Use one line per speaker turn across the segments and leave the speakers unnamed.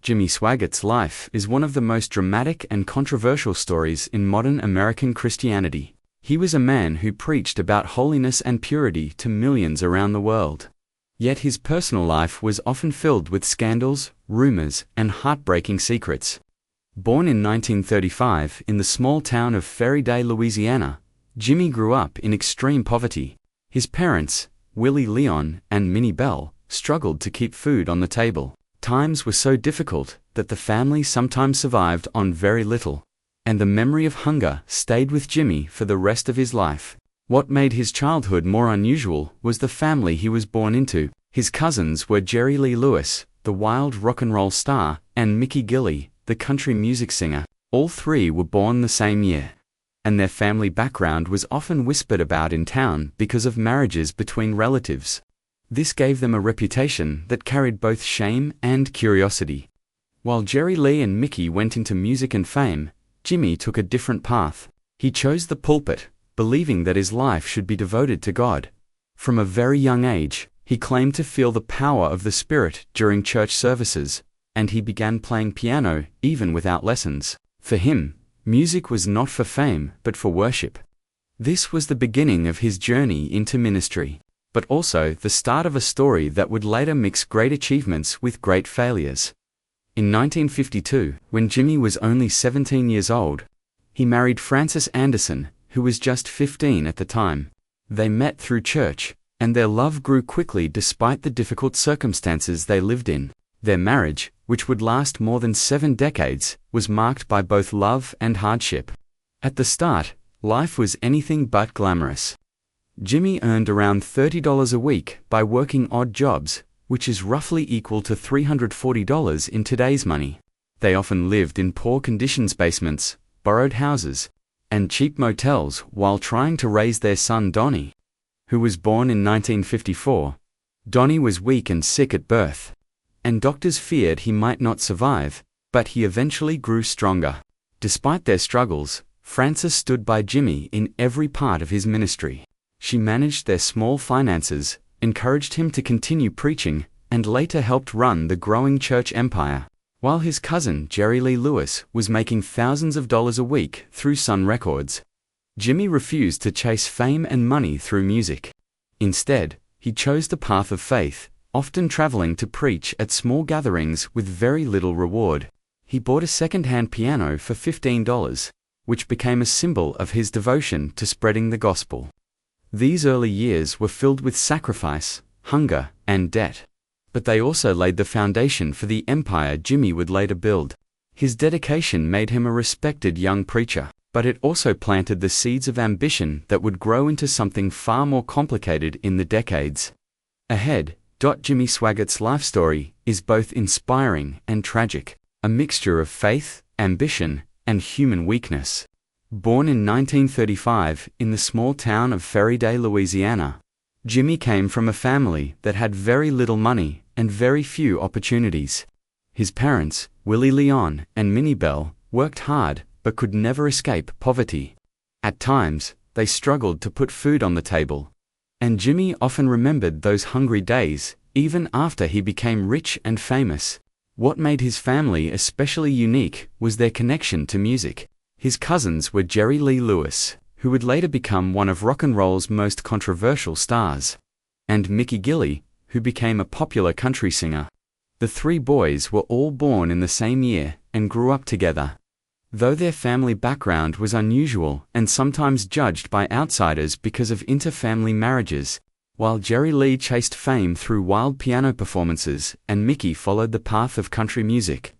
Jimmy Swaggart's life is one of the most dramatic and controversial stories in modern American Christianity. He was a man who preached about holiness and purity to millions around the world. Yet his personal life was often filled with scandals, rumors, and heartbreaking secrets. Born in 1935 in the small town of Ferryday, Louisiana, Jimmy grew up in extreme poverty. His parents, Willie Leon and Minnie Bell, struggled to keep food on the table. Times were so difficult that the family sometimes survived on very little, and the memory of hunger stayed with Jimmy for the rest of his life. What made his childhood more unusual was the family he was born into. His cousins were Jerry Lee Lewis, the wild rock and roll star, and Mickey Gilley, the country music singer. All three were born the same year, and their family background was often whispered about in town because of marriages between relatives. This gave them a reputation that carried both shame and curiosity. While Jerry Lee and Mickey went into music and fame, Jimmy took a different path. He chose the pulpit, believing that his life should be devoted to God. From a very young age, he claimed to feel the power of the Spirit during church services, and he began playing piano even without lessons. For him, music was not for fame but for worship. This was the beginning of his journey into ministry, but also the start of a story that would later mix great achievements with great failures. In 1952, when Jimmy was only 17 years old, he married Frances Anderson, who was just 15 at the time. They met through church, and their love grew quickly despite the difficult circumstances they lived in. Their marriage, which would last more than 7 decades, was marked by both love and hardship. At the start, life was anything but glamorous. Jimmy earned around $30 a week by working odd jobs, which is roughly equal to $340 in today's money. They often lived in poor conditions basements, borrowed houses, and cheap motels while trying to raise their son Donnie, who was born in 1954. Donnie was weak and sick at birth, and doctors feared he might not survive, but he eventually grew stronger. Despite their struggles, Frances stood by Jimmy in every part of his ministry. She managed their small finances, encouraged him to continue preaching, and later helped run the growing church empire, while his cousin Jerry Lee Lewis was making thousands of dollars a week through Sun Records. Jimmy refused to chase fame and money through music. Instead, he chose the path of faith, often traveling to preach at small gatherings with very little reward. He bought a second-hand piano for $15, which became a symbol of his devotion to spreading the gospel. These early years were filled with sacrifice, hunger, and debt, but they also laid the foundation for the empire Jimmy would later build. His dedication made him a respected young preacher, but it also planted the seeds of ambition that would grow into something far more complicated in the decades ahead. Jimmy Swaggart's life story is both inspiring and tragic, a mixture of faith, ambition, and human weakness. Born in 1935 in the small town of Ferryday, Louisiana, Jimmy came from a family that had very little money and very few opportunities. His parents, Willie Leon and Minnie Bell, worked hard but could never escape poverty. At times, they struggled to put food on the table, and Jimmy often remembered those hungry days, even after he became rich and famous. What made his family especially unique was their connection to music. His cousins were Jerry Lee Lewis, who would later become one of rock and roll's most controversial stars, and Mickey Gilley, who became a popular country singer. The three boys were all born in the same year and grew up together. Though their family background was unusual and sometimes judged by outsiders because of inter-family marriages, while Jerry Lee chased fame through wild piano performances and Mickey followed the path of country music,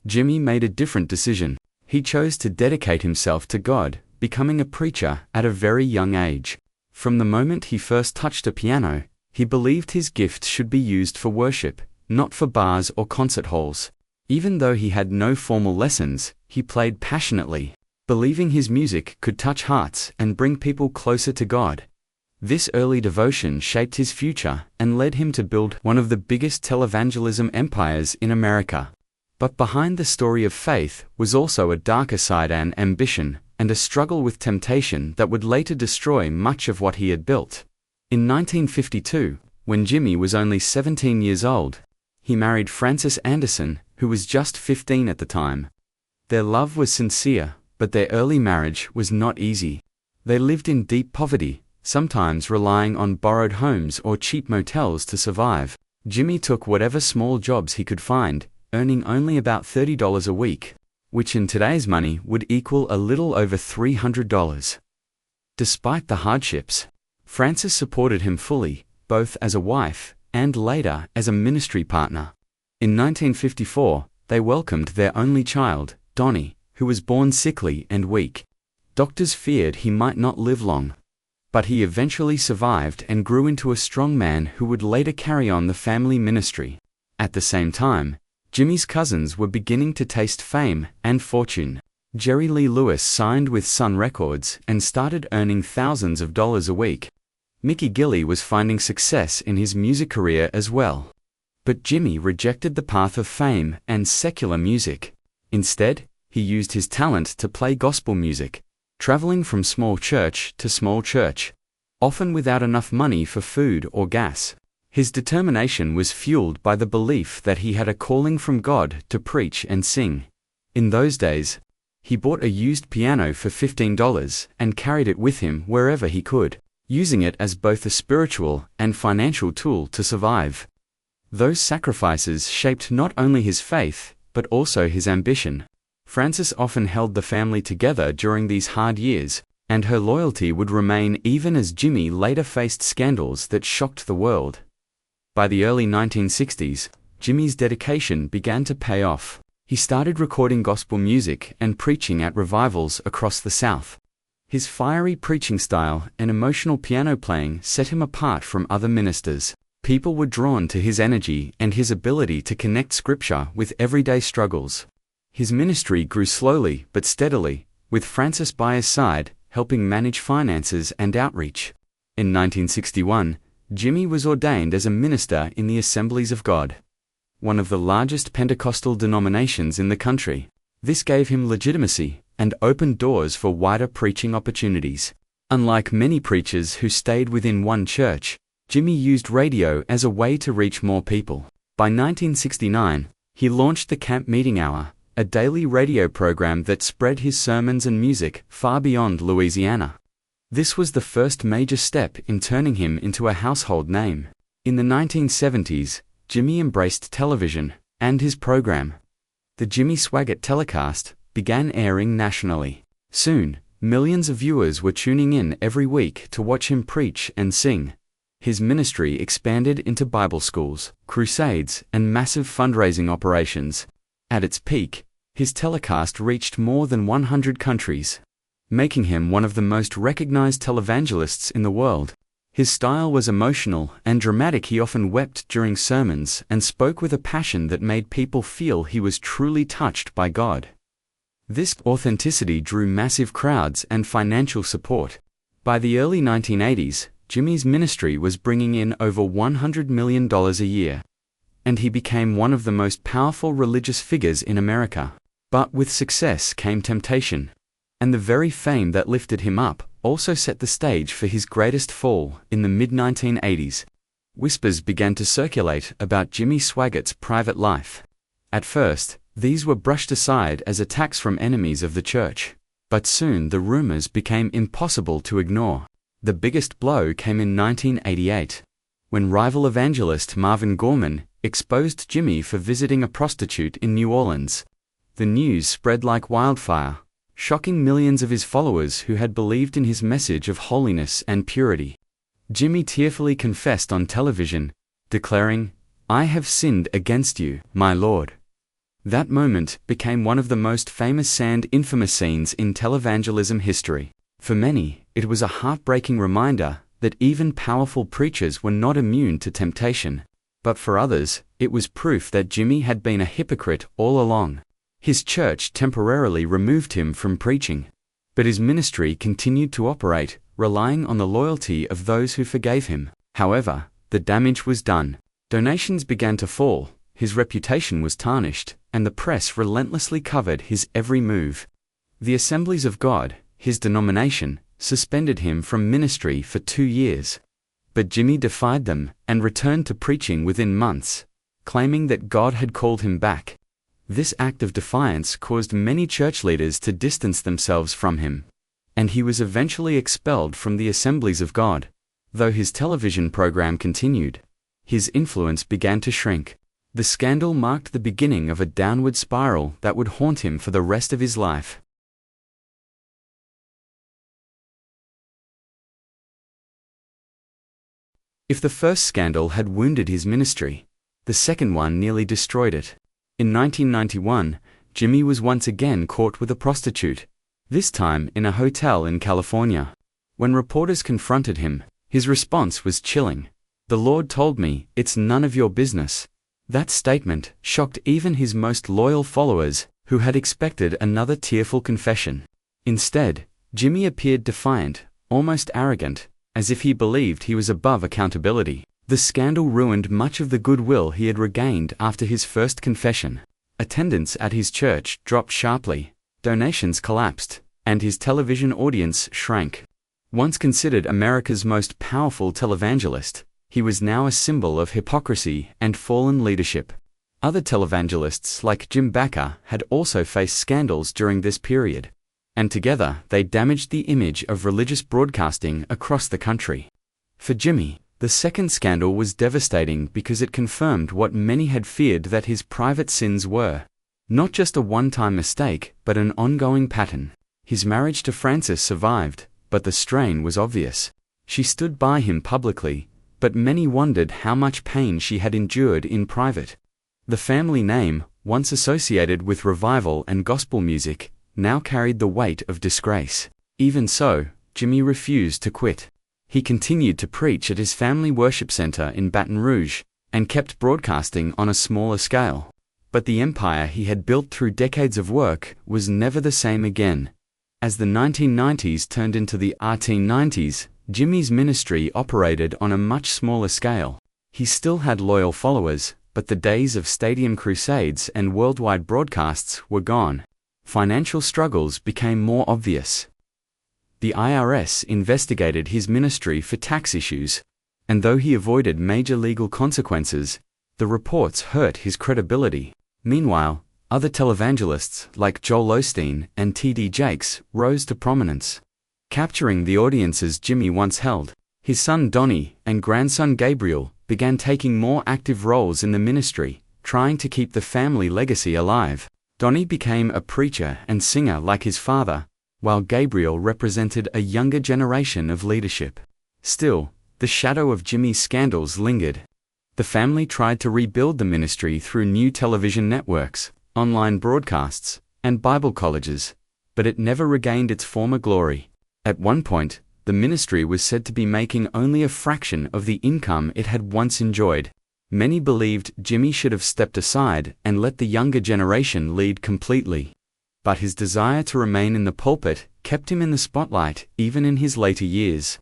Jimmy made a different decision. He chose to dedicate himself to God, becoming a preacher at a very young age. From the moment he first touched a piano, he believed his gift should be used for worship, not for bars or concert halls. Even though he had no formal lessons, he played passionately, believing his music could touch hearts and bring people closer to God. This early devotion shaped his future and led him to build one of the biggest televangelism empires in America. But behind the story of faith was also a darker side, and ambition, and a struggle with temptation that would later destroy much of what he had built. In 1952, when Jimmy was only 17 years old, he married Frances Anderson, who was just 15 at the time. Their love was sincere, but their early marriage was not easy. They lived in deep poverty, sometimes relying on borrowed homes or cheap motels to survive. Jimmy took whatever small jobs he could find, earning only about $30 a week, which in today's money would equal a little over $300. Despite the hardships, Frances supported him fully, both as a wife and later as a ministry partner. In 1954, they welcomed their only child, Donnie, who was born sickly and weak. Doctors feared he might not live long, but he eventually survived and grew into a strong man who would later carry on the family ministry. At the same time, Jimmy's cousins were beginning to taste fame and fortune. Jerry Lee Lewis signed with Sun Records and started earning thousands of dollars a week. Mickey Gilley was finding success in his music career as well. But Jimmy rejected the path of fame and secular music. Instead, he used his talent to play gospel music, traveling from small church to small church, often without enough money for food or gas. His determination was fueled by the belief that he had a calling from God to preach and sing. In those days, he bought a used piano for $15 and carried it with him wherever he could, using it as both a spiritual and financial tool to survive. Those sacrifices shaped not only his faith, but also his ambition. Frances often held the family together during these hard years, and her loyalty would remain even as Jimmy later faced scandals that shocked the world. By the early 1960s, Jimmy's dedication began to pay off. He started recording gospel music and preaching at revivals across the South. His fiery preaching style and emotional piano playing set him apart from other ministers. People were drawn to his energy and his ability to connect scripture with everyday struggles. His ministry grew slowly but steadily, with Frances by his side, helping manage finances and outreach. In 1961, Jimmy was ordained as a minister in the Assemblies of God, one of the largest Pentecostal denominations in the country. This gave him legitimacy and opened doors for wider preaching opportunities. Unlike many preachers who stayed within one church, Jimmy used radio as a way to reach more people. By 1969, he launched the Camp Meeting Hour, a daily radio program that spread his sermons and music far beyond Louisiana. This was the first major step in turning him into a household name. In the 1970s, Jimmy embraced television and his program, the Jimmy Swaggart telecast, began airing nationally. Soon, millions of viewers were tuning in every week to watch him preach and sing. His ministry expanded into Bible schools, crusades, and massive fundraising operations. At its peak, his telecast reached more than 100 countries, making him one of the most recognized televangelists in the world. His style was emotional and dramatic. He often wept during sermons and spoke with a passion that made people feel he was truly touched by God. This authenticity drew massive crowds and financial support. By the early 1980s, Jimmy's ministry was bringing in over $100 million a year, and he became one of the most powerful religious figures in America. But with success came temptation, and the very fame that lifted him up also set the stage for his greatest fall in the mid-1980s. Whispers began to circulate about Jimmy Swaggart's private life. At first, these were brushed aside as attacks from enemies of the church, but soon the rumors became impossible to ignore. The biggest blow came in 1988, when rival evangelist Marvin Gorman exposed Jimmy for visiting a prostitute in New Orleans. The news spread like wildfire, shocking millions of his followers who had believed in his message of holiness and purity. Jimmy tearfully confessed on television, declaring, "I have sinned against you, my Lord." That moment became one of the most famous and infamous scenes in televangelism history. For many, it was a heartbreaking reminder that even powerful preachers were not immune to temptation. But for others, it was proof that Jimmy had been a hypocrite all along. His church temporarily removed him from preaching, but his ministry continued to operate, relying on the loyalty of those who forgave him. However, the damage was done. Donations began to fall, his reputation was tarnished, and the press relentlessly covered his every move. The Assemblies of God, his denomination, suspended him from ministry for 2 years. But Jimmy defied them and returned to preaching within months, claiming that God had called him back. This act of defiance caused many church leaders to distance themselves from him, and he was eventually expelled from the Assemblies of God. Though his television program continued, his influence began to shrink. The scandal marked the beginning of a downward spiral that would haunt him for the rest of his life. If the first scandal had wounded his ministry, the second one nearly destroyed it. In 1991, Jimmy was once again caught with a prostitute, this time in a hotel in California. When reporters confronted him, his response was chilling. "The Lord told me, it's none of your business." That statement shocked even his most loyal followers, who had expected another tearful confession. Instead, Jimmy appeared defiant, almost arrogant, as if he believed he was above accountability. The scandal ruined much of the goodwill he had regained after his first confession. Attendance at his church dropped sharply, donations collapsed, and his television audience shrank. Once considered America's most powerful televangelist, he was now a symbol of hypocrisy and fallen leadership. Other televangelists like Jim Swaggart had also faced scandals during this period, and together they damaged the image of religious broadcasting across the country. For Jimmy, the second scandal was devastating because it confirmed what many had feared, that his private sins were not just a one-time mistake, but an ongoing pattern. His marriage to Frances survived, but the strain was obvious. She stood by him publicly, but many wondered how much pain she had endured in private. The family name, once associated with revival and gospel music, now carried the weight of disgrace. Even so, Jimmy refused to quit. He continued to preach at his family worship center in Baton Rouge, and kept broadcasting on a smaller scale. But the empire he had built through decades of work was never the same again. As the 1990s turned into the 1890s, Jimmy's ministry operated on a much smaller scale. He still had loyal followers, but the days of stadium crusades and worldwide broadcasts were gone. Financial struggles became more obvious. The IRS investigated his ministry for tax issues, and though he avoided major legal consequences, the reports hurt his credibility. Meanwhile, other televangelists like Joel Osteen and T.D. Jakes rose to prominence, capturing the audiences Jimmy once held. His son Donnie and grandson Gabriel began taking more active roles in the ministry, trying to keep the family legacy alive. Donnie became a preacher and singer like his father, while Gabriel represented a younger generation of leadership. Still, the shadow of Jimmy's scandals lingered. The family tried to rebuild the ministry through new television networks, online broadcasts, and Bible colleges, but it never regained its former glory. At one point, the ministry was said to be making only a fraction of the income it had once enjoyed. Many believed Jimmy should have stepped aside and let the younger generation lead completely. But his desire to remain in the pulpit kept him in the spotlight even in his later years.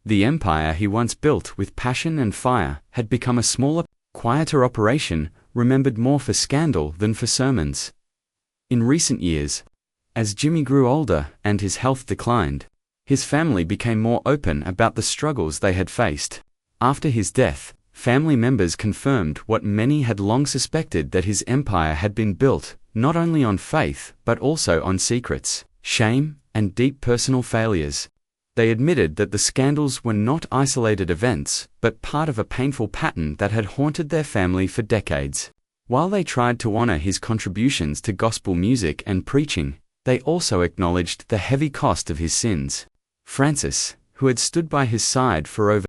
The empire he once built with passion and fire had become a smaller, quieter operation, remembered more for scandal than for sermons. In recent years, as Jimmy grew older and his health declined, his family became more open about the struggles they had faced. After his death, family members confirmed what many had long suspected, that his empire had been built not only on faith but also on secrets, shame, and deep personal failures. They admitted that the scandals were not isolated events, but part of a painful pattern that had haunted their family for decades. While they tried to honor his contributions to gospel music and preaching, they also acknowledged the heavy cost of his sins. Frances, who had stood by his side for over